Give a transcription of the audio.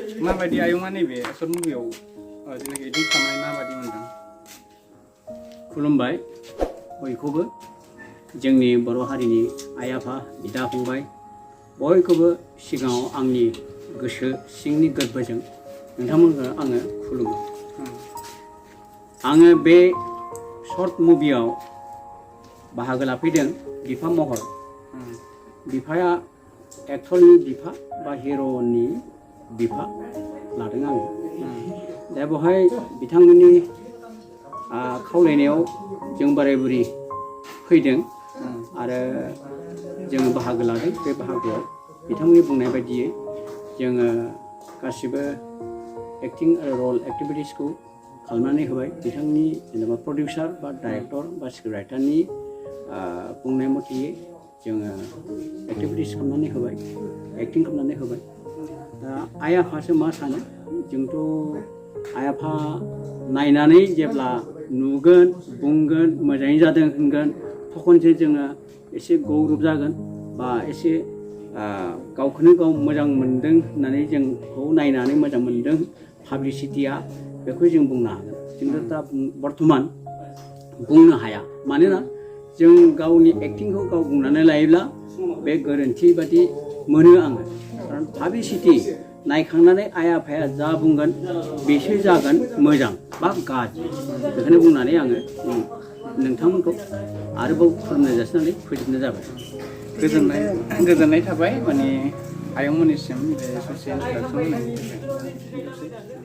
माबायदि आयंआ नैबे शर्ट मुभियाव जेनाखि एडिट खालामनाय माबायदि मोनदों? खुलुमबाय बयखौबो जोंनि बर' हारिनि आइ आफा बिदा फंबाय बयखौबो सिगाङाव आंनि गोसो सिंनि गोरबोजों नोंथांमोनखौ आङो खुलुमो। आङो बे शर्ट मुभियाव बाहागो लाफैदों बिफा महर। बिफाया एक्टरनि बिफा बा हिर'नि बिफा लादों आङो। दा बेवहाय बिथांमोननि खावलायनायाव जों बोराय बुरि फैदों आरो जोङो बाहागो लादों। बे बाहागोआव बिथांमोननि बुंनाय बायदियै जोङो गासिबो एक्टिं आरो रल एक्टिभिटिसखौ खालामनानै होबाय। बिथांनि जेनेबा प्रडिउसार बा डाइरेक्टर बा स्क्रिप्ट राइटारनि बुंनाय मथेयै जोङो एक्टिभिटिस खालामनानै होबाय, एक्टिं खालामनानै होबाय। दा आइ आफासो मा सानो, जोंथ' आइ आफा नायनानै जेब्ला नुगोन बुंगोन मोजाङै जादों होनगोन तखनसो जोङो एसे गौरब जागोन बा एसे गावखौनो गाव मोजां मोनदों होननानै जोंखौ नायनानै मोजां मोनदों पाब्लिसिटिया बेखौ जों बुंनो हागोन। जों दा बर्थमान बुंनो हाया, मानोना जों गावनि एक्टिंखौ गाव बुंनानै लायोब्ला बे गोरोन्थि बादि मोनो आङो। खारन पाब्लिसिटि नायखांनानै आइ आफाया जा बुंगोन बेसो जागोन मोजां बा गाज्रि। बेखौनो बुंनानै आङो नोंथांमोनखौ आरोबाव खुलुमनाय जासिनानै फोजोबनाय जाबाय। गोजोननाय थाबाय माने आयंमोननिसिम बे ससे इन्ट्रडाक्सन होनायनि थाखाय।